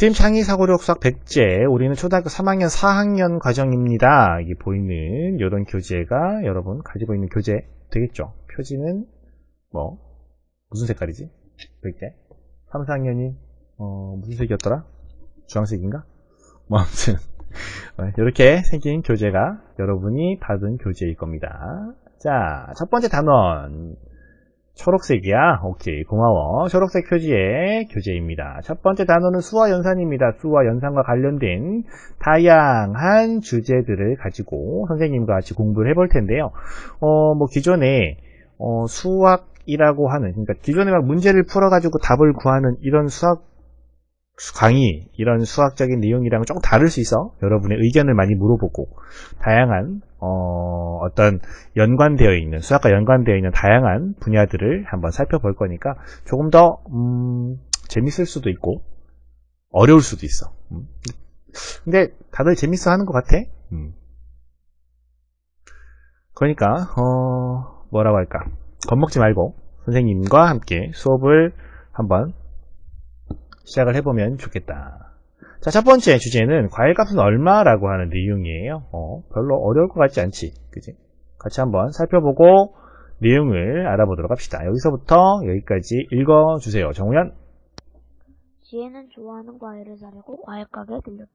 스팀 창의 사고력 수학 100제, 우리는 초등학교 3학년 4학년 과정입니다. 이게 보이는 이런 교재가 여러분 가지고 있는 교재 되겠죠. 표지는 뭐 무슨 색깔이지? 100제 3, 4학년이 무슨 색이었더라? 주황색인가? 뭐 아무튼 이렇게 생긴 교재가 여러분이 받은 교재일 겁니다. 자, 첫 번째 단원 초록색이야. 오케이, 고마워. 초록색 표지의 교재입니다. 첫 번째 단어는 수와 연산입니다. 수와 연산과 관련된 다양한 주제들을 가지고 선생님과 같이 공부를 해볼 텐데요. 뭐 기존에 수학이라고 하는, 그러니까 기존에 막 문제를 풀어가지고 답을 구하는 이런 수학 강의, 이런 수학적인 내용이랑은 조금 다를 수 있어. 여러분의 의견을 많이 물어보고 다양한 어떤 연관되어 있는, 수학과 연관되어 있는 다양한 분야들을 한번 살펴볼 거니까 조금 더 재밌을 수도 있고 어려울 수도 있어. 근데 다들 재밌어 하는 것 같아. 그러니까 뭐라고 할까, 겁먹지 말고 선생님과 함께 수업을 한번 시작을 해보면 좋겠다. 자, 첫 번째 주제는 과일값은 얼마라고 하는 내용이에요. 별로 어려울 것 같지 않지? 그지? 같이 한번 살펴보고 내용을 알아보도록 합시다. 여기서부터 여기까지 읽어주세요. 정우현. 지혜는 좋아하는 과일을 사려고 과일가게에 들렸다.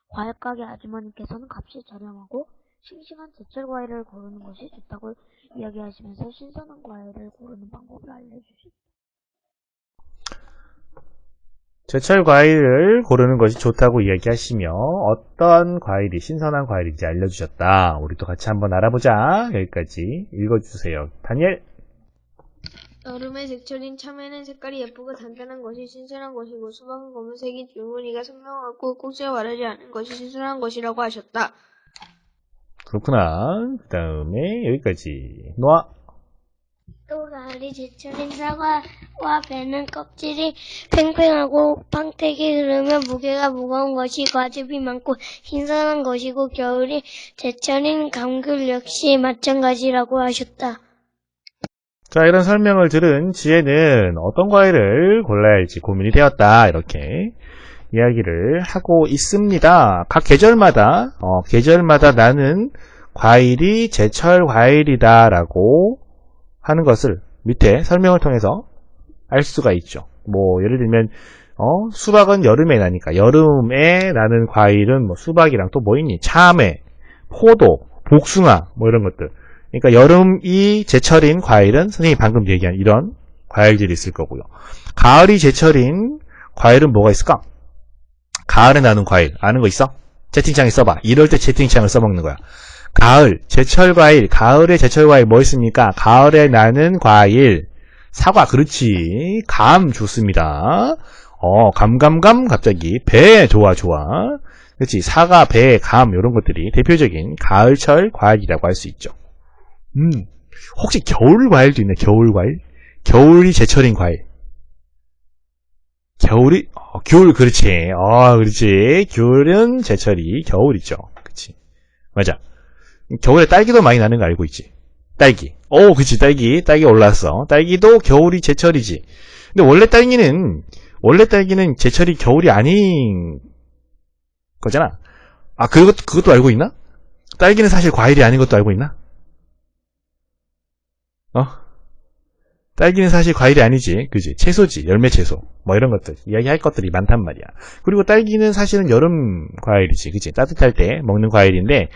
과일가게 아주머니께서는 값이 저렴하고 싱싱한 제철 과일을 고르는 것이 좋다고 이야기하시면서 신선한 과일을 고르는 방법을 알려주셨다. 제철 과일을 고르는 것이 좋다고 이야기하시며 어떤 과일이 신선한 과일인지 알려주셨다. 우리도 같이 한번 알아보자. 여기까지 읽어주세요. 다니엘. 여름의 제철인 참외는 색깔이 예쁘고 단단한 것이 신선한 것이고 수박은 검은색인 줄무늬가 선명하고 꼭지가 마르지 않은 것이 신선한 것이라고 하셨다. 그렇구나. 그 다음에 여기까지. 노아. 또 가을이 제철인 사과와 배는 껍질이 팽팽하고 빵택이 흐르면 무게가 무거운 것이 과즙이 많고 신선한 것이고 겨울이 제철인 감귤 역시 마찬가지라고 하셨다. 자, 이런 설명을 들은 지혜는 어떤 과일을 골라야 할지 고민이 되었다. 이렇게 이야기를 하고 있습니다. 각 계절마다 나는 과일이 제철 과일이다 라고 하는 것을 밑에 설명을 통해서 알 수가 있죠. 뭐 예를 들면 수박은 여름에 나니까 여름에 나는 과일은 뭐 수박이랑 또 뭐 있니? 참외, 포도, 복숭아 뭐 이런 것들. 그러니까 여름이 제철인 과일은 선생님이 방금 얘기한 이런 과일들이 있을 거고요. 가을이 제철인 과일은 뭐가 있을까? 가을에 나는 과일 아는 거 있어? 채팅창에 써봐. 이럴 때 채팅창을 써먹는 거야. 가을, 제철 과일, 가을의 제철 과일 뭐 있습니까? 가을에 나는 과일, 사과, 그렇지. 감 좋습니다. 감, 갑자기. 배, 좋아. 그렇지. 사과, 배, 감, 이런 것들이 대표적인 가을철 과일이라고 할 수 있죠. 혹시 겨울 과일도 있나요? 겨울 과일? 겨울이 제철인 과일. 겨울, 그렇지. 그렇지. 겨울은 제철이 겨울이죠. 그렇지. 맞아. 겨울에 딸기도 많이 나는 거 알고 있지? 딸기. 그치, 딸기 올랐어. 딸기도 겨울이 제철이지. 근데 원래 딸기는 제철이 겨울이 아닌 거잖아. 그것도 알고 있나? 딸기는 사실 과일이 아닌 것도 알고 있나? 딸기는 사실 과일이 아니지. 그지? 채소지. 열매 채소. 뭐 이런 것들. 이야기할 것들이 많단 말이야. 그리고 딸기는 사실은 여름 과일이지. 그지? 따뜻할 때 먹는 과일인데,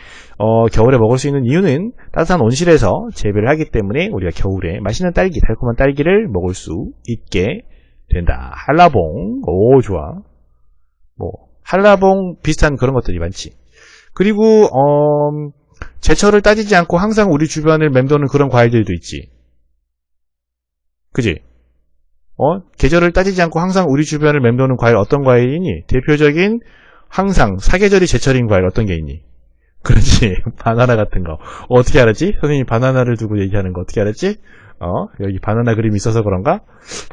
겨울에 먹을 수 있는 이유는 따뜻한 온실에서 재배를 하기 때문에 우리가 겨울에 맛있는 딸기, 달콤한 딸기를 먹을 수 있게 된다. 한라봉. 좋아. 뭐, 한라봉 비슷한 그런 것들이 많지. 그리고, 제철을 따지지 않고 항상 우리 주변을 맴도는 그런 과일들도 있지. 그지? 계절을 따지지 않고 항상 우리 주변을 맴도는 과일 어떤 과일이니? 대표적인 항상 사계절이 제철인 과일 어떤 게 있니? 그렇지. 바나나 같은 거. 어떻게 알았지? 선생님이 바나나를 두고 얘기하는 거 어떻게 알았지? 여기 바나나 그림이 있어서 그런가?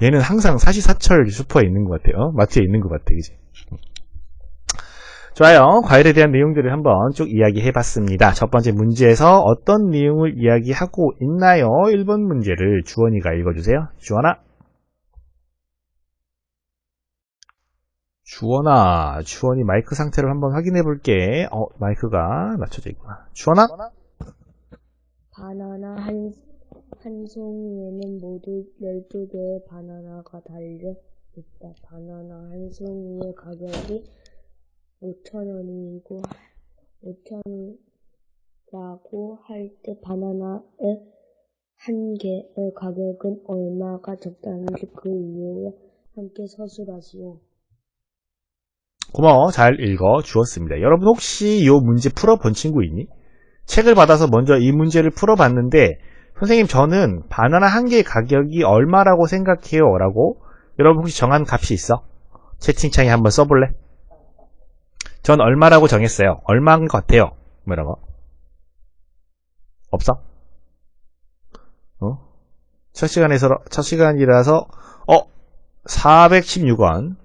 얘는 항상 사시사철 슈퍼에 있는 것 같아요. 마트에 있는 것 같아. 그지? 좋아요. 과일에 대한 내용들을 한번 쭉 이야기해봤습니다. 첫 번째 문제에서 어떤 내용을 이야기하고 있나요? 1번 문제를 주원이가 읽어주세요. 주원아. 주원이 마이크 상태를 한번 확인해 볼게. 마이크가 낮춰져 있구나. 주원아? 바나나 한 송이에는 모두 12개의 바나나가 달려 있다. 바나나 한 송이의 가격이 5,000원이고 5,000원이라고 할 때 바나나의 한 개의 가격은 얼마가 적당한지 그 이유에 함께 서술하시오. 고마워. 잘 읽어 주었습니다. 여러분 혹시 이 문제 풀어본 친구 있니? 책을 받아서 먼저 이 문제를 풀어봤는데 선생님 저는 바나나 한 개의 가격이 얼마라고 생각해요? 라고 여러분 혹시 정한 값이 있어? 채팅창에 한번 써볼래? 전 얼마라고 정했어요. 얼마인 것 같아요? 뭐 이런 거 없어? 첫 시간이라서 416원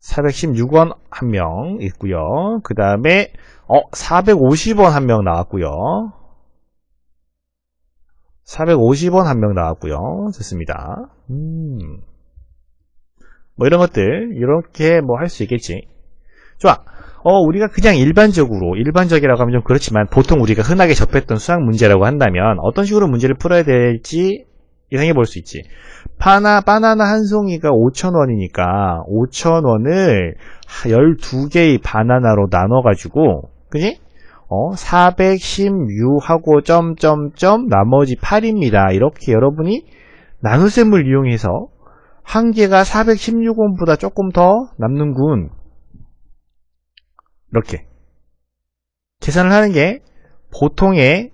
416원 한 명 있고요. 그 다음에 450원 한 명 나왔고요. 450원 한 명 나왔고요. 좋습니다. 뭐 이런 것들 이렇게 뭐 할 수 있겠지. 좋아. 우리가 그냥 일반적이라고 하면 좀 그렇지만 보통 우리가 흔하게 접했던 수학 문제라고 한다면 어떤 식으로 문제를 풀어야 될지 예상해 볼 수 있지. 바나나 한 송이가 5,000원이니까 5,000원을 12개의 바나나로 나눠가지고 그지? 416하고 점점점 나머지 8입니다. 이렇게 여러분이 나눗셈을 이용해서 한 개가 416원보다 조금 더 남는군. 이렇게 계산을 하는 게 보통의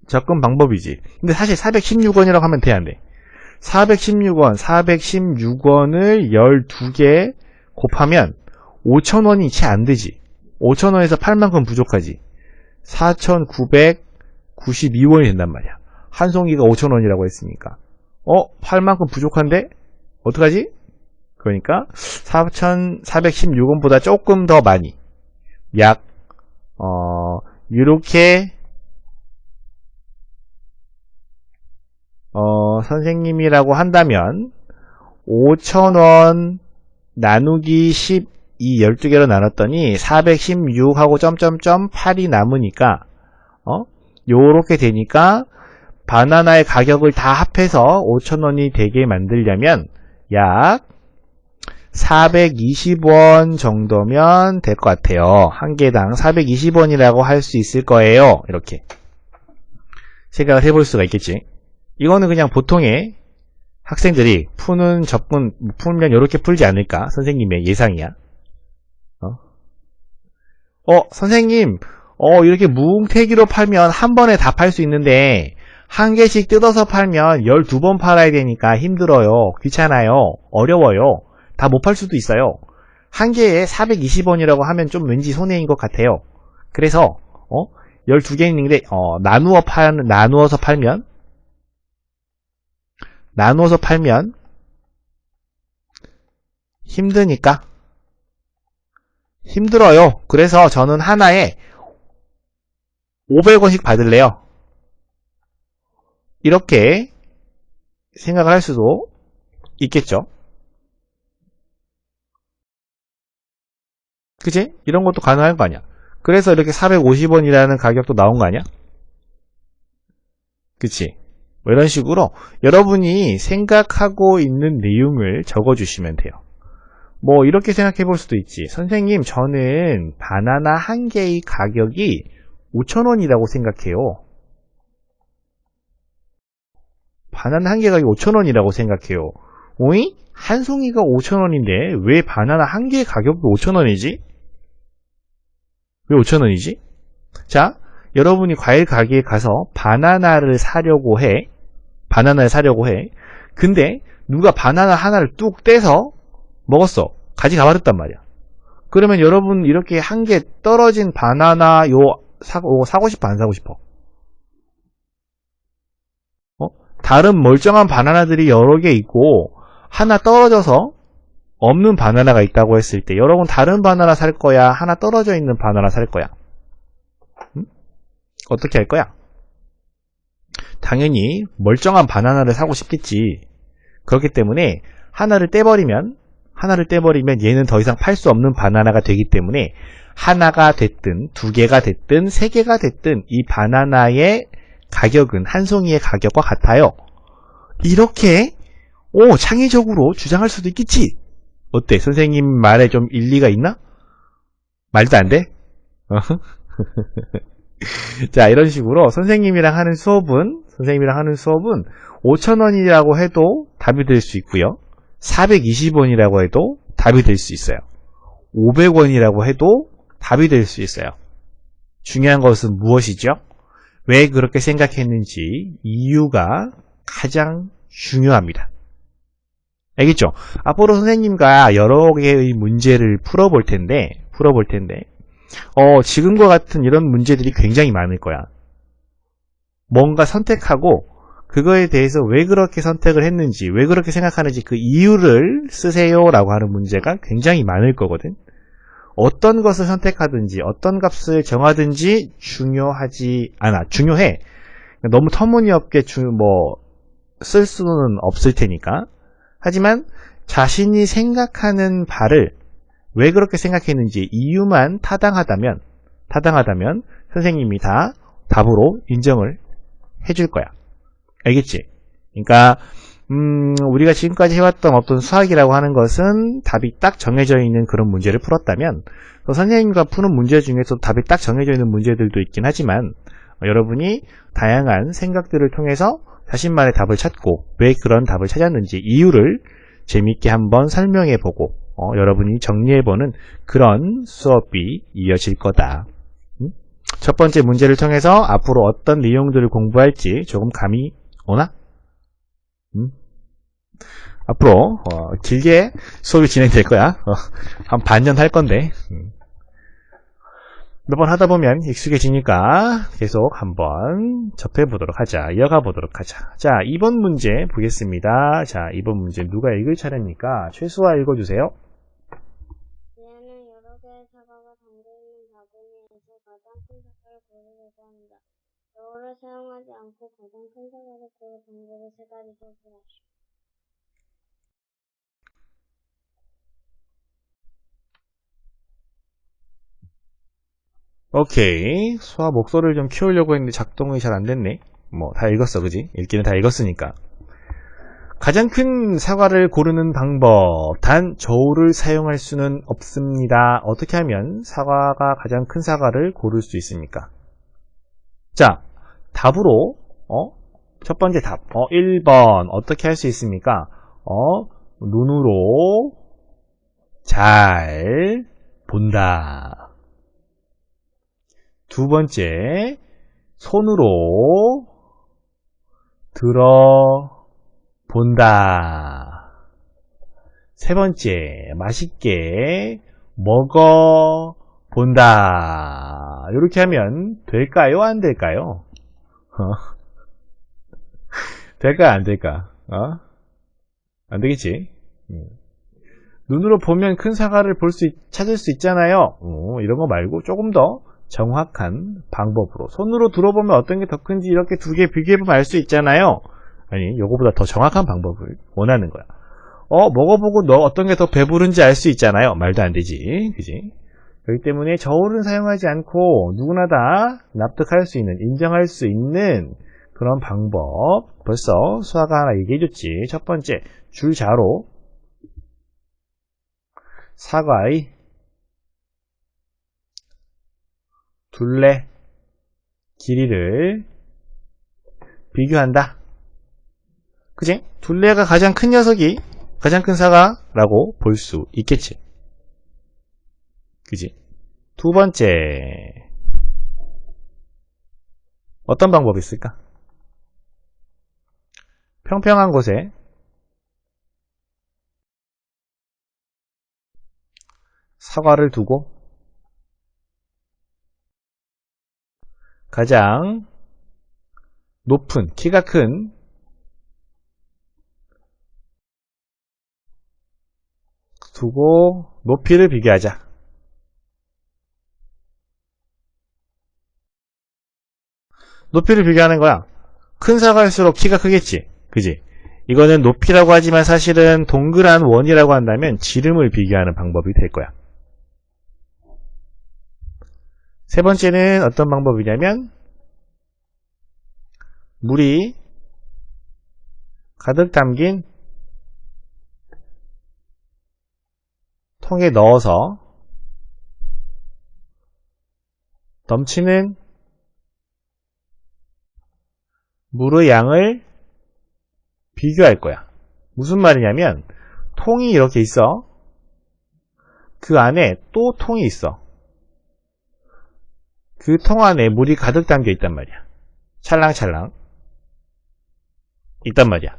접근 방법이지. 근데 사실 416원이라고 하면 돼, 안 돼? 416원을 12개 곱하면 5,000원이 채 안 되지. 5,000원에서 8만큼 부족하지. 4,992원이 된단 말이야. 한 송이가 5,000원이라고 했으니까. 8만큼 부족한데? 어떡하지? 그러니까 4,416원보다 조금 더 많이 약 이렇게 선생님이라고 한다면 5,000원 나누기 10 이 12개로 나눴더니 416하고 점점점 8이 남으니까 요렇게 되니까 바나나의 가격을 다 합해서 5,000원이 되게 만들려면 약 420원 정도면 될 것 같아요. 한 개당 420원이라고 할 수 있을 거예요. 이렇게 생각을 해볼 수가 있겠지. 이거는 그냥 보통의 학생들이 풀면 이렇게 풀지 않을까? 선생님의 예상이야. 선생님, 이렇게 뭉태기로 팔면 한 번에 다 팔 수 있는데 한 개씩 뜯어서 팔면 12번 팔아야 되니까 힘들어요. 귀찮아요. 어려워요. 다 못 팔 수도 있어요. 한 개에 420원이라고 하면 좀 왠지 손해인 것 같아요. 그래서 12개 있는데 나누어서 팔면 힘드니까 힘들어요. 그래서 저는 하나에 500원씩 받을래요. 이렇게 생각을 할 수도 있겠죠. 그치? 이런 것도 가능한 거 아니야. 그래서 이렇게 450원이라는 가격도 나온 거 아니야? 그치? 뭐 이런 식으로 여러분이 생각하고 있는 내용을 적어주시면 돼요. 뭐 이렇게 생각해 볼 수도 있지. 선생님 저는 바나나 한 개의 가격이 5,000원이라고 생각해요. 바나나 한 개가 5,000원이라고 생각해요. 오이? 한 송이가 5,000원인데 왜 바나나 한 개의 가격도 5,000원이지? 왜 5,000원이지? 자, 여러분이 과일 가게에 가서 바나나를 사려고 해. 근데 누가 바나나 하나를 뚝 떼서 먹었어. 가져가버렸단 말이야. 그러면 여러분 이렇게 한 개 떨어진 바나나 사고 싶어 안 사고 싶어? 다른 멀쩡한 바나나들이 여러 개 있고 하나 떨어져서 없는 바나나가 있다고 했을 때 여러분 다른 바나나 살 거야? 하나 떨어져 있는 바나나 살 거야? 어떻게 할 거야? 당연히 멀쩡한 바나나를 사고 싶겠지. 그렇기 때문에 하나를 떼버리면 하나를 떼버리면 얘는 더 이상 팔 수 없는 바나나가 되기 때문에 하나가 됐든 두 개가 됐든 세 개가 됐든 이 바나나의 가격은 한 송이의 가격과 같아요. 이렇게 창의적으로 주장할 수도 있겠지. 어때? 선생님 말에 좀 일리가 있나? 말도 안 돼? 자, 이런 식으로 선생님이랑 하는 수업은 5,000원이라고 해도 답이 될 수 있고요. 420원이라고 해도 답이 될 수 있어요. 500원이라고 해도 답이 될 수 있어요. 중요한 것은 무엇이죠? 왜 그렇게 생각했는지 이유가 가장 중요합니다. 알겠죠? 앞으로 선생님과 여러 개의 문제를 풀어볼 텐데 지금과 같은 이런 문제들이 굉장히 많을 거야. 뭔가 선택하고 그거에 대해서 왜 그렇게 선택을 했는지, 왜 그렇게 생각하는지 그 이유를 쓰세요라고 하는 문제가 굉장히 많을 거거든. 어떤 것을 선택하든지 어떤 값을 정하든지 중요하지 않아. 중요해. 너무 터무니없게 쓸 수는 없을 테니까. 하지만 자신이 생각하는 바를 왜 그렇게 생각했는지 이유만 타당하다면 선생님이 다 답으로 인정을 해줄 거야. 알겠지? 그러니까 우리가 지금까지 해왔던 어떤 수학이라고 하는 것은 답이 딱 정해져 있는 그런 문제를 풀었다면 선생님과 푸는 문제 중에서 답이 딱 정해져 있는 문제들도 있긴 하지만 여러분이 다양한 생각들을 통해서 자신만의 답을 찾고 왜 그런 답을 찾았는지 이유를 재미있게 한번 설명해보고 여러분이 정리해보는 그런 수업이 이어질 거다. 첫 번째 문제를 통해서 앞으로 어떤 내용들을 공부할지 조금 감이 오나? 앞으로 길게 수업이 진행될 거야. 한 반년 할 건데 몇 번 하다 보면 익숙해지니까 계속 한번 접해보도록 하자. 이어가 보도록 하자. 자, 2번 문제 보겠습니다. 자, 2번 문제 누가 읽을 차례입니까? 최수아 읽어주세요. 얘는 여러 개의 사과가 담겨있는 바구니에서 가장 큰 사과를 고르려고 합니다. 저울을 사용하지 않고 가장 큰 사과를 고를 방법을 세 가지 제시하시오. 오케이. 수아 목소리를 좀 키우려고 했는데 작동이 잘 안됐네. 다 읽었어, 그지? 읽기는 다 읽었으니까. 가장 큰 사과를 고르는 방법. 단 저울을 사용할 수는 없습니다. 어떻게 하면 사과가 가장 큰 사과를 고를 수 있습니까? 자, 답으로 첫 번째 답 1번 어떻게 할 수 있습니까? 눈으로 잘 본다. 두 번째, 손으로 들어 본다. 세 번째, 맛있게 먹어 본다. 이렇게 하면 될까요? 안 될까요? 될까? 안 될까? 안 되겠지? 눈으로 보면 큰 사과를 찾을 수 있잖아요. 이런 거 말고 조금 더 정확한 방법으로 손으로 들어보면 어떤 게 더 큰지 이렇게 두 개 비교해보면 알 수 있잖아요. 아니, 요거보다 더 정확한 방법을 원하는 거야. 먹어보고 너 어떤 게 더 배부른지 알 수 있잖아요. 말도 안 되지, 그지? 그렇기 때문에 저울은 사용하지 않고 누구나 다 납득할 수 있는, 인정할 수 있는 그런 방법. 벌써 수아가 하나 얘기해줬지. 첫 번째, 줄자로 사과의 둘레 길이를 비교한다. 그치? 둘레가 가장 큰 녀석이 가장 큰 사과라고 볼 수 있겠지. 그치? 두 번째, 어떤 방법이 있을까? 평평한 곳에 사과를 두고 가장 높은, 키가 큰 두고 높이를 비교하자. 높이를 비교하는 거야. 큰 사과일수록 키가 크겠지, 그지? 이거는 높이라고 하지만 사실은 동그란 원이라고 한다면 지름을 비교하는 방법이 될 거야. 세 번째는 어떤 방법이냐면 물이 가득 담긴 통에 넣어서 넘치는 물의 양을 비교할 거야. 무슨 말이냐면 통이 이렇게 있어. 그 안에 또 통이 있어. 그 통 안에 물이 가득 담겨 있단 말이야. 찰랑찰랑 있단 말이야.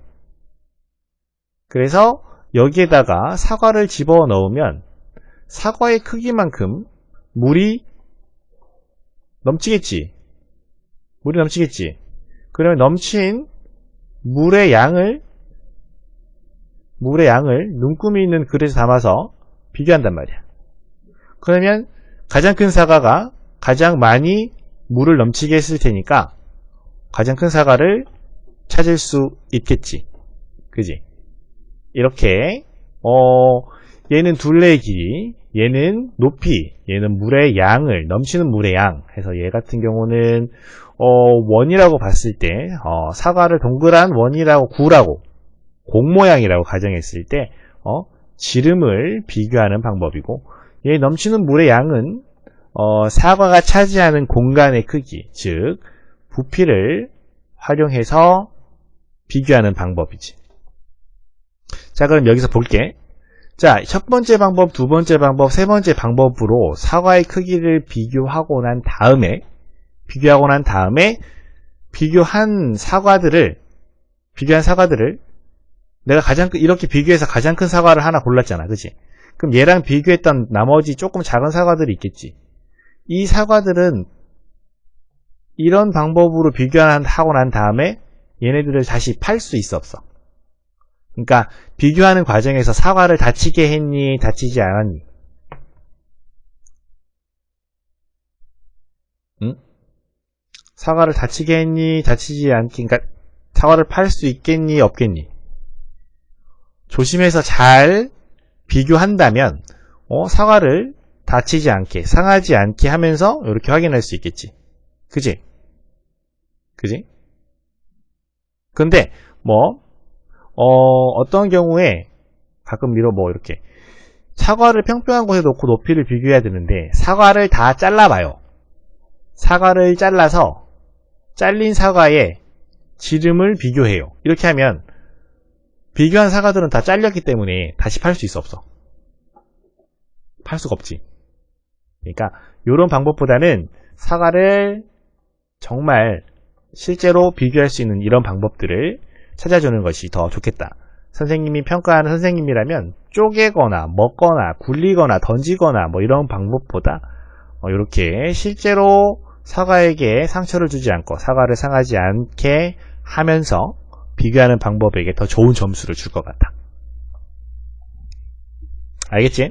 그래서 여기에다가 사과를 집어넣으면 사과의 크기만큼 물이 넘치겠지. 물이 넘치겠지. 그러면 넘친 물의 양을 눈금이 있는 그릇에 담아서 비교한단 말이야. 그러면 가장 큰 사과가 가장 많이 물을 넘치게 했을 테니까 가장 큰 사과를 찾을 수 있겠지. 그지? 이렇게 얘는 둘레의 길이, 얘는 높이, 얘는 물의 양을, 넘치는 물의 양 해서 얘 같은 경우는 원이라고 봤을 때 사과를 동그란 원이라고 구라고 공 모양이라고 가정했을 때 지름을 비교하는 방법이고, 얘 넘치는 물의 양은 사과가 차지하는 공간의 크기, 즉 부피를 활용해서 비교하는 방법이지. 자, 그럼 여기서 볼게. 자, 첫 번째 방법, 두 번째 방법, 세 번째 방법으로 사과의 크기를 비교하고 난 다음에 비교한 사과들을 내가 이렇게 비교해서 가장 큰 사과를 하나 골랐잖아. 그치? 그럼 얘랑 비교했던 나머지 조금 작은 사과들이 있겠지. 이 사과들은 이런 방법으로 비교하고 난 다음에 얘네들을 다시 팔 수 있어, 없어? 그러니까 비교하는 과정에서 사과를 다치게 했니, 다치지 않았니? 응? 사과를 다치게 했니, 다치지 않기, 그러니까 사과를 팔 수 있겠니, 없겠니? 조심해서 잘 비교한다면 사과를 다치지 않게, 상하지 않게 하면서 이렇게 확인할 수 있겠지. 그지? 근데 어떤 경우에 가끔 이렇게 사과를 평평한 곳에 놓고 높이를 비교해야 되는데 사과를 다 잘라봐요. 사과를 잘라서 잘린 사과의 지름을 비교해요. 이렇게 하면 비교한 사과들은 다 잘렸기 때문에 다시 팔 수 있어, 없어? 팔 수가 없지. 그러니까 이런 방법보다는 사과를 정말 실제로 비교할 수 있는 이런 방법들을 찾아주는 것이 더 좋겠다. 선생님이 평가하는 선생님이라면 쪼개거나 먹거나 굴리거나 던지거나 이런 방법보다 이렇게 실제로 사과에게 상처를 주지 않고 사과를 상하지 않게 하면서 비교하는 방법에게 더 좋은 점수를 줄 것 같아. 알겠지?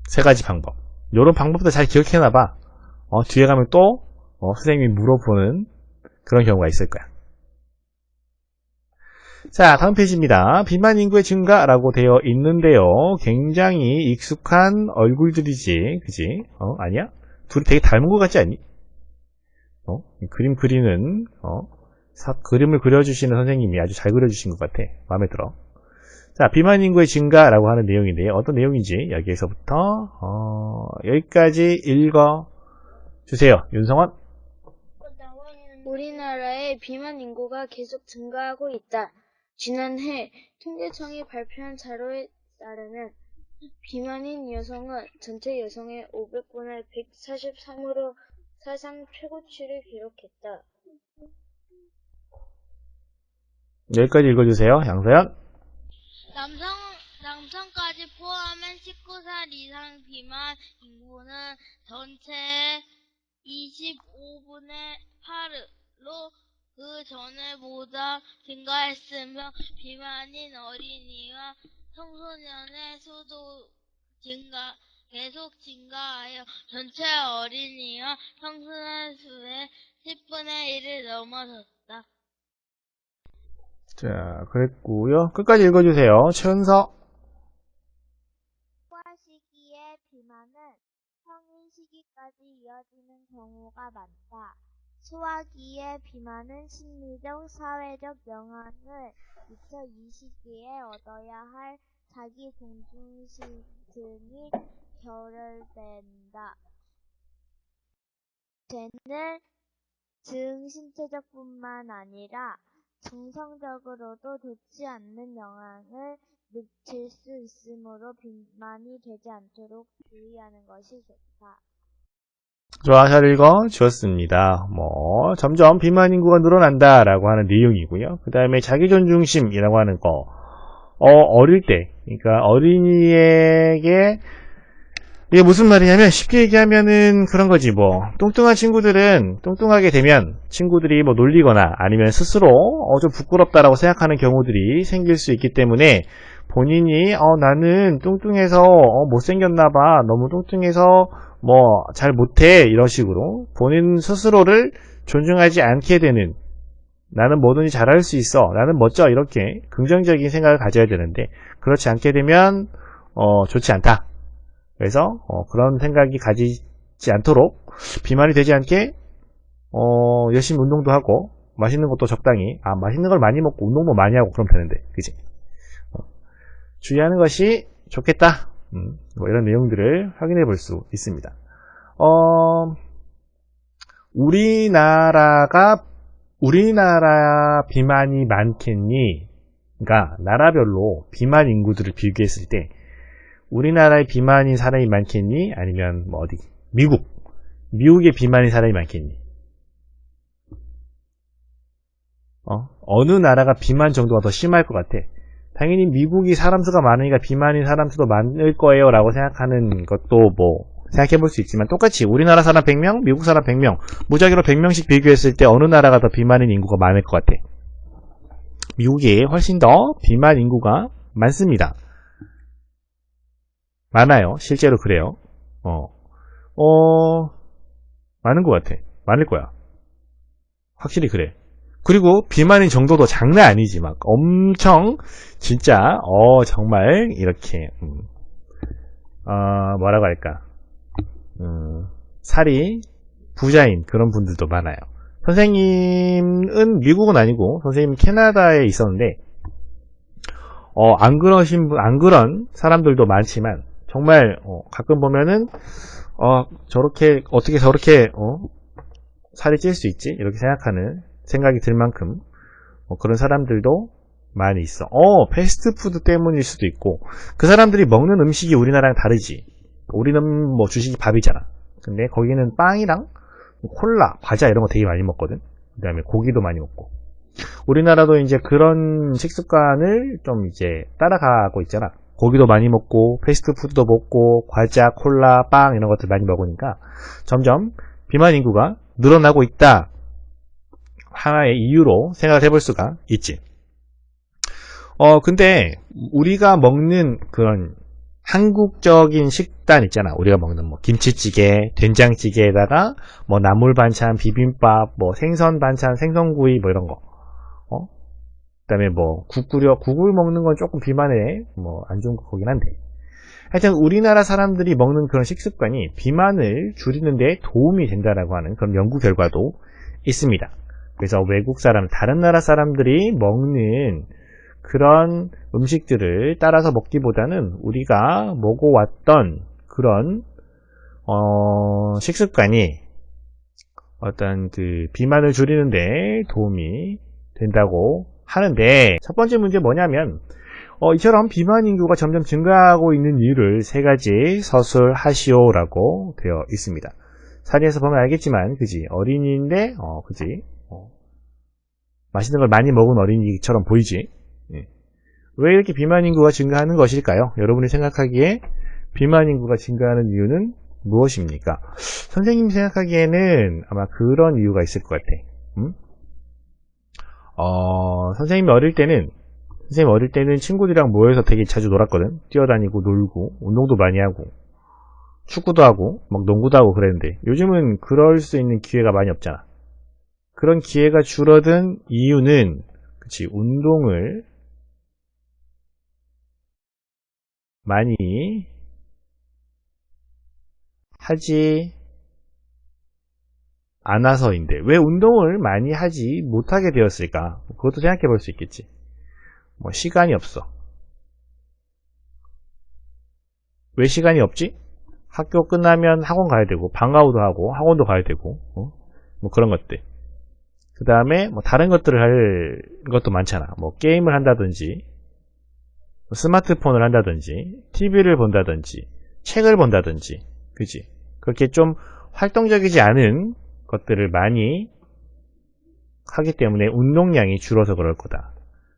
세 가지 방법. 이런 방법도 잘 기억해놔봐. 뒤에 가면 또 선생님이 물어보는 그런 경우가 있을 거야. 자, 다음 페이지입니다. 비만 인구의 증가라고 되어 있는데요. 굉장히 익숙한 얼굴들이지, 그지? 아니야? 둘이 되게 닮은 것 같지 않니? 그림 그리는 그림을 그려주시는 선생님이 아주 잘 그려주신 것 같아. 마음에 들어. 자, 비만 인구의 증가라고 하는 내용인데요. 어떤 내용인지 여기에서부터 여기까지 읽어주세요. 윤성원. 우리나라의 비만 인구가 계속 증가하고 있다. 지난해 통계청이 발표한 자료에 따르면 비만인 여성은 전체 여성의 500분의 143으로 사상 최고치를 기록했다. 여기까지 읽어주세요. 양서연. 남성까지 포함한 19살 이상 비만 인구는 전체의 25분의 8로 그 전에보다 증가했으며 비만인 어린이와 청소년의 수도 계속 증가하여 전체 어린이와 청소년 수의 10분의 1을 넘어섰다. 자, 그랬고요. 끝까지 읽어주세요. 최은서. 소화 시기의 비만은 성인 시기까지 이어지는 경우가 많다. 소화기의 비만은 심리적, 사회적 영향을 미쳐 이 시기에 얻어야 할 자기 존중심 등이 결여된다. 쟤는 등 신체적뿐만 아니라 정성적으로도 좋지 않는 영향을 미칠 수 있으므로 비만이 되지 않도록 주의하는 것이 좋다. 좋아, 잘 읽어 주었습니다. 점점 비만 인구가 늘어난다 라고 하는 내용이고요. 그 다음에 자기 존중심이라고 하는 거, 어릴 때, 그러니까 어린이에게, 이게 무슨 말이냐면, 쉽게 얘기하면은 그런 거지, 뚱뚱한 친구들은 뚱뚱하게 되면 친구들이 놀리거나 아니면 스스로 좀 부끄럽다라고 생각하는 경우들이 생길 수 있기 때문에 본인이, 나는 뚱뚱해서 못생겼나봐, 너무 뚱뚱해서 잘 못해, 이런 식으로 본인 스스로를 존중하지 않게 되는, 나는 뭐든지 잘할 수 있어, 나는 멋져, 이렇게 긍정적인 생각을 가져야 되는데 그렇지 않게 되면 좋지 않다. 그래서 그런 생각이 가지지 않도록 비만이 되지 않게 열심히 운동도 하고 맛있는 것도 적당히, 맛있는 걸 많이 먹고 운동도 많이 하고 그러면 되는데, 그지? 주의하는 것이 좋겠다. 이런 내용들을 확인해 볼 수 있습니다. 우리나라 비만이 많겠니? 그러니까 나라별로 비만 인구들을 비교했을 때 우리나라에 비만인 사람이 많겠니? 아니면 어디? 미국에 비만인 사람이 많겠니? 어느 나라가 비만 정도가 더 심할 것 같아? 당연히 미국이 사람 수가 많으니까 비만인 사람 수도 많을 거예요 라고 생각하는 것도 생각해 볼 수 있지만, 똑같이 우리나라 사람 100명, 미국 사람 100명, 무작위로 100명씩 비교했을 때 어느 나라가 더 비만인 인구가 많을 것 같아? 미국이 훨씬 더 비만 인구가 많습니다. 많아요. 실제로 그래요. 많은 것 같아. 많을 거야. 확실히 그래. 그리고 비만인 정도도 장난 아니지. 엄청 진짜 정말 이렇게 뭐라고 할까, 살이 부자인 그런 분들도 많아요. 선생님은 미국은 아니고 선생님 캐나다에 있었는데 안 그런 사람들도 많지만 정말 가끔 보면은 어떻게 저렇게 살이 찔 수 있지? 이렇게 생각이 들 만큼 그런 사람들도 많이 있어. 패스트푸드 때문일 수도 있고, 그 사람들이 먹는 음식이 우리나라랑 다르지. 우리는 주식이 밥이잖아. 근데 거기는 빵이랑 콜라, 과자 이런 거 되게 많이 먹거든. 그 다음에 고기도 많이 먹고. 우리나라도 이제 그런 식습관을 좀 이제 따라가고 있잖아. 고기도 많이 먹고 패스트푸드도 먹고 과자, 콜라, 빵 이런 것들 많이 먹으니까 점점 비만 인구가 늘어나고 있다. 하나의 이유로 생각을 해볼 수가 있지. 근데 우리가 먹는 그런 한국적인 식단 있잖아. 우리가 먹는 김치찌개, 된장찌개에다가 나물 반찬, 비빔밥, 생선 반찬, 생선구이 이런 거. 그 다음에 국을 먹는 건 조금 비만에 안 좋은 거긴 한데, 하여튼 우리나라 사람들이 먹는 그런 식습관이 비만을 줄이는 데 도움이 된다라고 하는 그런 연구 결과도 있습니다. 그래서 외국 사람, 다른 나라 사람들이 먹는 그런 음식들을 따라서 먹기보다는 우리가 먹어왔던 그런 식습관이 어떤 그 비만을 줄이는데 도움이 된다고 하는데, 첫 번째 문제 뭐냐면 이처럼 비만 인구가 점점 증가하고 있는 이유를 세 가지 서술하시오라고 되어 있습니다. 사진에서 보면 알겠지만, 그지? 어린이인데, 그지? 맛있는 걸 많이 먹은 어린이처럼 보이지? 예. 왜 이렇게 비만 인구가 증가하는 것일까요? 여러분이 생각하기에 비만 인구가 증가하는 이유는 무엇입니까? 선생님이 생각하기에는 아마 그런 이유가 있을 것 같아. 선생님이 어릴 때는 친구들이랑 모여서 되게 자주 놀았거든. 뛰어다니고 놀고 운동도 많이 하고 축구도 하고 농구도 하고 그랬는데, 요즘은 그럴 수 있는 기회가 많이 없잖아. 그런 기회가 줄어든 이유는 그치, 운동을 많이 하지 않아서인데, 왜 운동을 많이 하지 못하게 되었을까? 그것도 생각해 볼 수 있겠지. 뭐 시간이 없어. 왜 시간이 없지? 학교 끝나면 학원 가야 되고, 방과후도 하고, 학원도 가야 되고, 뭐 그런 것들. 그 다음에 뭐 다른 것들을 할 것도 많잖아. 뭐 게임을 한다든지, 스마트폰을 한다든지, TV를 본다든지, 책을 본다든지, 그지? 그렇게 좀 활동적이지 않은 것들을 많이 하기 때문에 운동량이 줄어서 그럴 거다.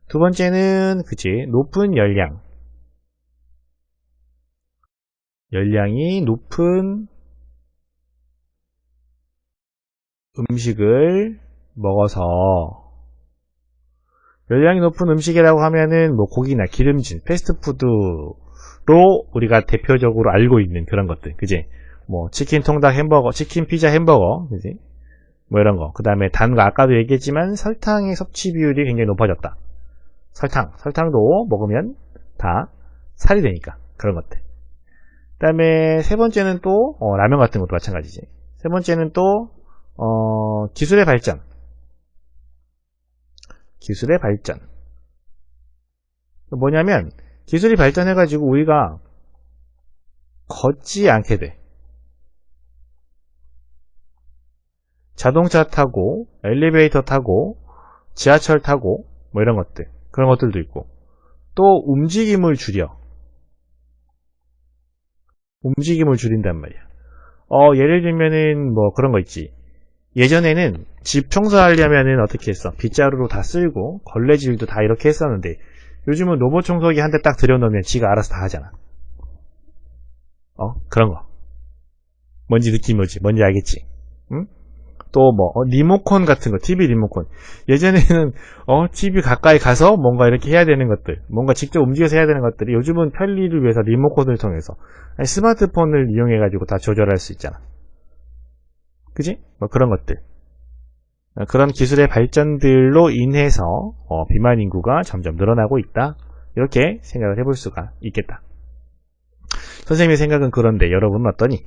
두 번째는, 그치, 높은 열량. 열량이 높은 음식을 먹어서, 열량이 높은 음식이라고 하면은 뭐 고기나 기름진 패스트푸드로 우리가 대표적으로 알고 있는 그런 것들, 그지? 뭐 치킨 통닭 햄버거, 치킨 피자 햄버거, 그지? 뭐 이런 거. 그 다음에 단 거 아까도 얘기했지만 설탕의 섭취 비율이 굉장히 높아졌다. 설탕도 먹으면 다 살이 되니까 그런 것들. 그 다음에 세 번째는 또 라면 같은 것도 마찬가지지. 세 번째는 또 기술의 발전. 기술의 발전. 뭐냐면 기술이 발전해가지고 우리가 걷지 않게 돼. 자동차 타고 엘리베이터 타고 지하철 타고 뭐 이런 것들, 그런 것들도 있고, 또 움직임을 줄여. 움직임을 줄인단 말이야. 예를 들면은 뭐 그런 거 있지. 예전에는 집 청소하려면은 어떻게 했어? 빗자루로 다 쓸고 걸레질도 다 이렇게 했었는데, 요즘은 로봇 청소기 한 대 딱 들여놓으면 지가 알아서 다 하잖아. 그런 거. 뭔지 느낌이 오지? 뭔지 알겠지? 응? 또 뭐 리모컨 같은 거, TV 리모컨. 예전에는 TV 가까이 가서 뭔가 이렇게 해야 되는 것들, 뭔가 직접 움직여서 해야 되는 것들이 요즘은 편리를 위해서 리모컨을 통해서, 아니, 스마트폰을 이용해 가지고 다 조절할 수 있잖아. 그지? 뭐 그런 것들. 그런 기술의 발전들로 인해서 비만 인구가 점점 늘어나고 있다. 이렇게 생각을 해볼 수가 있겠다. 선생님의 생각은 그런데 여러분은 어떠니?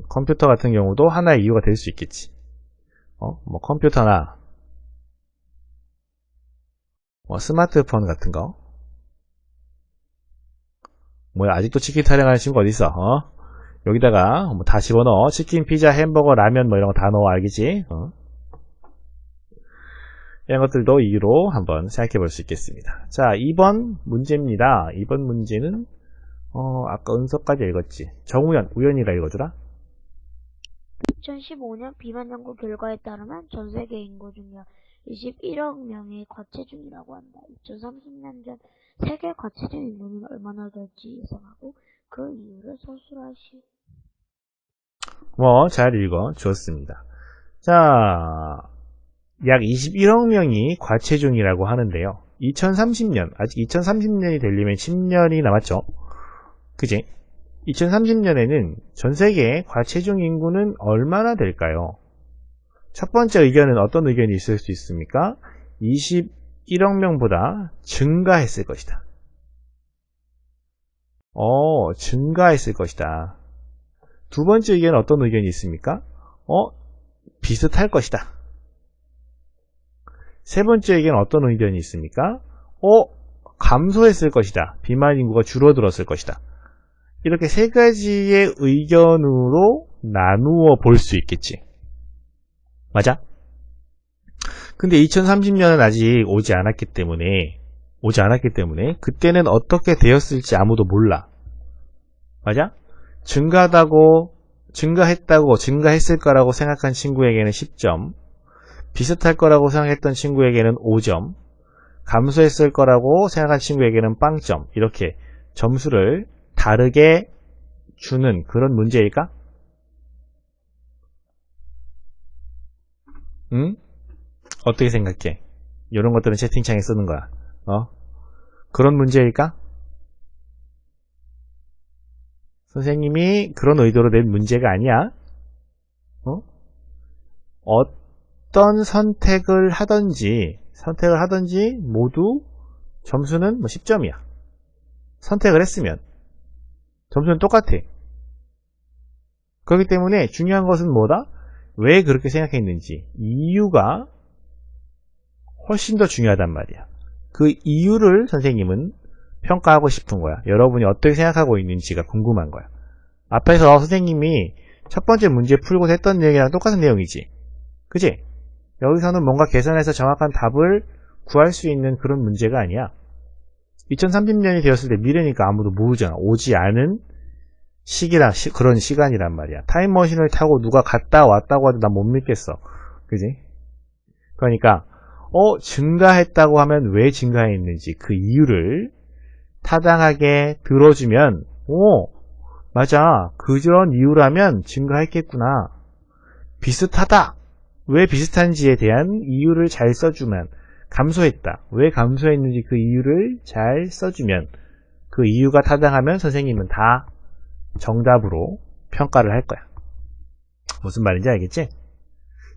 컴퓨터 같은 경우도 하나의 이유가 될 수 있겠지. 뭐 컴퓨터나 스마트폰 같은 거. 뭐야, 아직도 치킨 타령하는 친구 어딨어? 여기다가 뭐 다 집어넣어. 치킨, 피자, 햄버거, 라면 뭐 이런 거 다 넣어. 알겠지? 이런 것들도 이유로 한번 생각해 볼 수 있겠습니다. 자, 2번 문제입니다. 2번 문제는 아까 은서까지 읽었지. 정우현, 우연이가 읽어주라. 2015년 비만 연구 결과에 따르면 전 세계 인구 중 약 21억 명이 과체중이라고 한다. 2030년 전 세계 과체중 인구는 얼마나 될지 예상하고 그 이유를 서술하시. 잘 읽어. 좋습니다. 자, 약 21억 명이 과체중이라고 하는데요. 2030년, 아직 2030년이 되려면 10년이 남았죠. 그지? 2030년에는 전 세계 과체중 인구는 얼마나 될까요? 첫 번째 의견은 어떤 의견이 있을 수 있습니까? 21억 명보다 증가했을 것이다. 증가했을 것이다. 두 번째 의견은 어떤 의견이 있습니까? 비슷할 것이다. 세 번째 의견은 어떤 의견이 있습니까? 감소했을 것이다. 비만 인구가 줄어들었을 것이다. 이렇게 세 가지의 의견으로 나누어 볼 수 있겠지. 맞아? 근데 2030년은 아직 오지 않았기 때문에 그때는 어떻게 되었을지 아무도 몰라. 맞아? 증가했을 거라고 생각한 친구에게는 10점, 비슷할 거라고 생각했던 친구에게는 5점, 감소했을 거라고 생각한 친구에게는 빵점, 이렇게 점수를 다르게 주는 그런 문제일까? 응? 어떻게 생각해? 이런 것들은 채팅창에 쓰는 거야. 그런 문제일까? 선생님이 그런 의도로 낸 문제가 아니야. 어떤 선택을 하든지 선택을 하든지 모두 점수는 뭐 10점이야. 선택을 했으면 점수는 똑같아. 그렇기 때문에 중요한 것은 뭐다? 왜 그렇게 생각했는지 이유가 훨씬 더 중요하단 말이야. 그 이유를 선생님은 평가하고 싶은 거야. 여러분이 어떻게 생각하고 있는지가 궁금한 거야. 앞에서 선생님이 첫 번째 문제 풀고 했던 내용이랑 똑같은 내용이지. 그치? 여기서는 뭔가 계산해서 정확한 답을 구할 수 있는 그런 문제가 아니야. 2030년이 되었을 때 미래니까 아무도 모르잖아. 오지 않은 시기랑 그런 시간이란 말이야. 타임머신을 타고 누가 갔다 왔다고 해도 난 못 믿겠어. 그지? 그러니까 증가했다고 하면 왜 증가했는지 그 이유를 타당하게 들어주면 맞아. 그런 이유라면 증가했겠구나. 비슷하다. 왜 비슷한지에 대한 이유를 잘 써주면 감소했다. 왜 감소했는지 그 이유를 잘 써주면 그 이유가 타당하면 선생님은 다 정답으로 평가를 할 거야. 무슨 말인지 알겠지?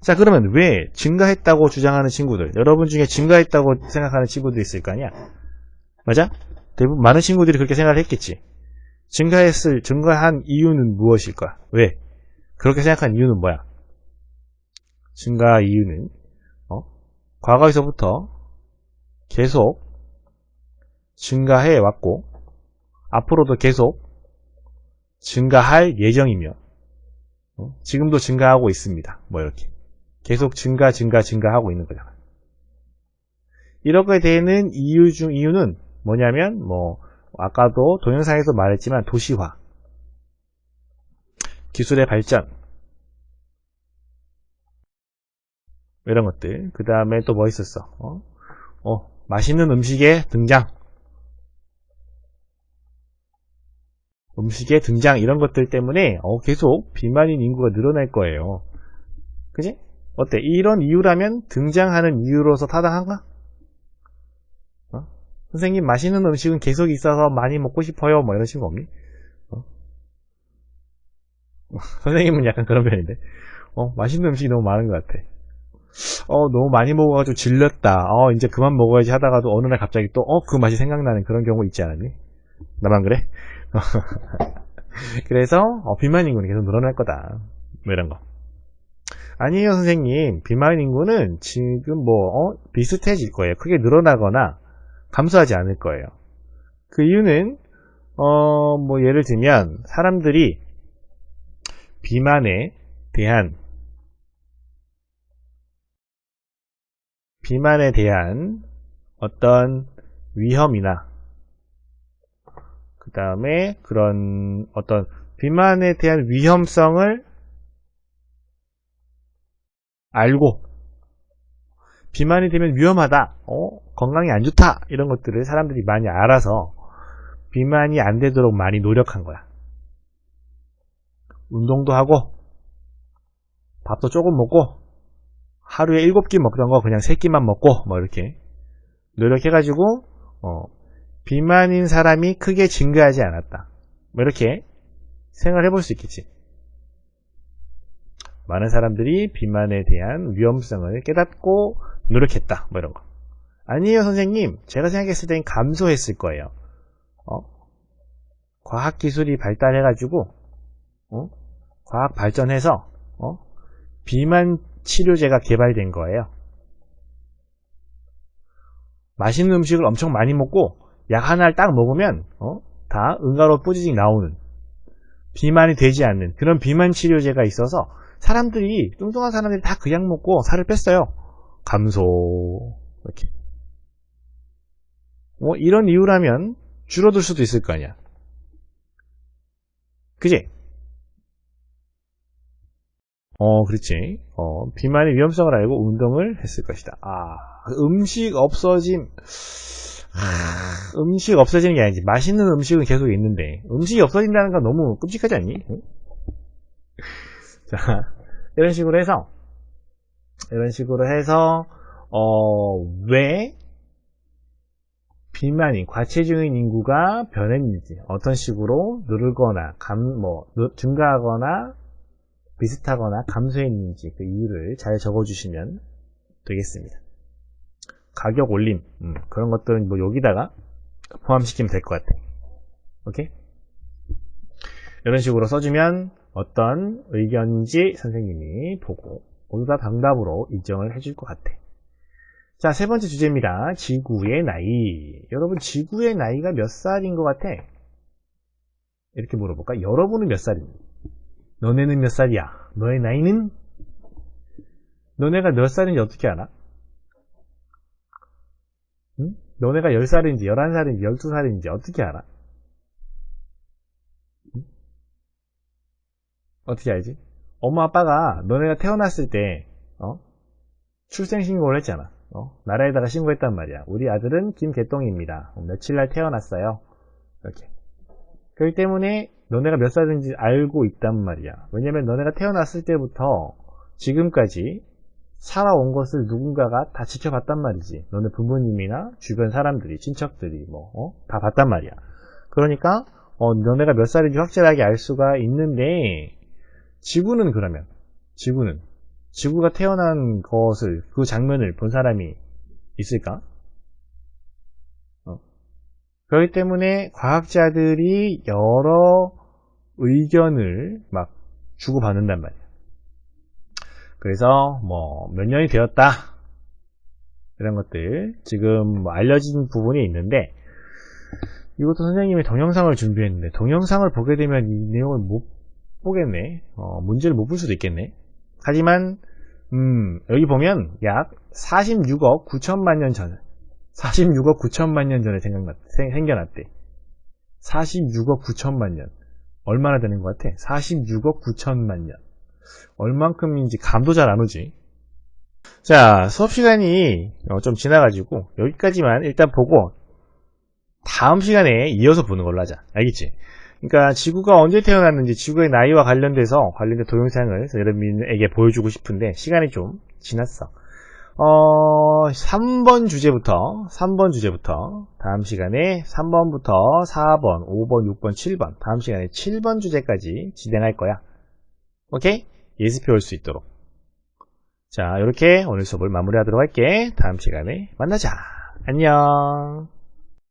자, 그러면 왜 증가했다고 주장하는 친구들, 여러분 중에 증가했다고 생각하는 친구들이 있을 거 아니야? 맞아? 대부분 많은 친구들이 그렇게 생각을 했겠지. 증가한 이유는 무엇일까? 왜? 그렇게 생각한 이유는 뭐야? 증가 이유는 과거에서부터 계속 증가해 왔고 앞으로도 계속 증가할 예정이며 지금도 증가하고 있습니다. 뭐 이렇게 계속 증가하고 있는 거잖아. 이렇게 되는 이유는 뭐냐면 아까도 동영상에서 말했지만 도시화, 기술의 발전, 이런 것들. 그 다음에 또 뭐 있었어? 맛있는 음식의 등장. 음식의 등장, 이런 것들 때문에 계속 비만인 인구가 늘어날 거예요. 그지? 어때? 이런 이유라면 등장하는 이유로서 타당한가? 선생님, 맛있는 음식은 계속 있어서 많이 먹고 싶어요. 뭐 이런 식으로 없니? 선생님은 약간 그런 편인데. 맛있는 음식이 너무 많은 것 같아. 너무 많이 먹어가지고 질렸다. 이제 그만 먹어야지 하다가도 어느 날 갑자기 또 그 맛이 생각나는 그런 경우 있지 않았니? 나만 그래? 그래서 비만 인구는 계속 늘어날 거다. 뭐 이런 거. 아니에요, 선생님. 비만 인구는 지금 비슷해질 거예요. 크게 늘어나거나 감소하지 않을 거예요. 그 이유는 예를 들면 사람들이 비만에 대한 어떤 위험이나 그 다음에 그런 어떤 비만에 대한 위험성을 알고 비만이 되면 위험하다, 건강이 안 좋다, 이런 것들을 사람들이 많이 알아서 비만이 안 되도록 많이 노력한 거야. 운동도 하고 밥도 조금 먹고 하루에 7끼 먹던 거 그냥 3끼만 먹고 뭐 이렇게 노력해가지고 비만인 사람이 크게 증가하지 않았다. 뭐 이렇게 생각을 해볼 수 있겠지. 많은 사람들이 비만에 대한 위험성을 깨닫고 노력했다. 뭐 이런 거. 아니에요, 선생님. 제가 생각했을 땐 감소했을 거예요. 과학기술이 발달해가지고 과학 발전해서 비만 치료제가 개발된 거예요. 맛있는 음식을 엄청 많이 먹고 약 하나를 딱 먹으면 다 응가로 뽀지직 나오는, 비만이 되지 않는 그런 비만 치료제가 있어서 사람들이, 뚱뚱한 사람들이 다 그 약 먹고 살을 뺐어요. 감소. 이렇게. 이런 이유라면 줄어들 수도 있을 거 아니야. 그지? 그렇지. 비만의 위험성을 알고 운동을 했을 것이다. 음식 없어지는 게 아니지. 맛있는 음식은 계속 있는데 음식이 없어진다는 건 너무 끔찍하지 않니? 응? 자, 이런 식으로 해서 왜 비만인, 과체중인 인구가 변했는지, 어떤 식으로 늘거나 증가하거나 비슷하거나 감소했는지 그 이유를 잘 적어주시면 되겠습니다. 가격 올림, 그런 것들은 뭐 여기다가 포함시키면 될 것 같아. 오케이? 이런 식으로 써주면 어떤 의견인지 선생님이 보고 모두 다 정답으로 인정을 해줄 것 같아. 자, 세 번째 주제입니다. 지구의 나이. 여러분, 지구의 나이가 몇 살인 것 같아? 이렇게 물어볼까? 여러분은 몇 살입니까? 너네는 몇 살이야? 너의 나이는? 너네가 몇 살인지 어떻게 알아? 응? 너네가 10살인지 11살인지 12살인지 어떻게 알아? 응? 어떻게 알지? 엄마 아빠가 너네가 태어났을 때 출생신고를 했잖아. 나라에다가 신고했단 말이야. 우리 아들은 김개똥입니다. 며칠날 태어났어요. 이렇게. 그렇기 때문에 너네가 몇 살인지 알고 있단 말이야. 왜냐면 너네가 태어났을 때부터 지금까지 살아온 것을 누군가가 다 지켜봤단 말이지. 너네 부모님이나 주변 사람들이, 친척들이 다 봤단 말이야. 그러니까 너네가 몇 살인지 확실하게 알 수가 있는데, 지구는 그러면 지구가 태어난 것을, 그 장면을 본 사람이 있을까? 그렇기 때문에 과학자들이 여러 의견을 막 주고받는단 말이야. 그래서 몇 년이 되었다, 이런 것들 지금 알려진 부분이 있는데, 이것도 선생님이 동영상을 준비했는데 동영상을 보게 되면 이 내용을 못 보겠네. 문제를 못 풀 수도 있겠네. 하지만 여기 보면 약 46억 9천만 년 전, 46억 9천만 년 전에 생겨났대. 46억 9천만 년. 얼마나 되는 것 같아? 46억 9천만 년. 얼만큼인지 감도 잘 안 오지. 자, 수업 시간이 좀 지나가지고 여기까지만 일단 보고 다음 시간에 이어서 보는 걸로 하자. 알겠지? 그러니까 지구가 언제 태어났는지, 지구의 나이와 관련된 동영상을 여러분에게 보여주고 싶은데 시간이 좀 지났어. 3번 주제부터 다음 시간에 3번부터 4번, 5번, 6번, 7번, 다음 시간에 7번 주제까지 진행할 거야. 오케이? 예습해 올 수 있도록. 자, 이렇게 오늘 수업을 마무리하도록 할게. 다음 시간에 만나자. 안녕.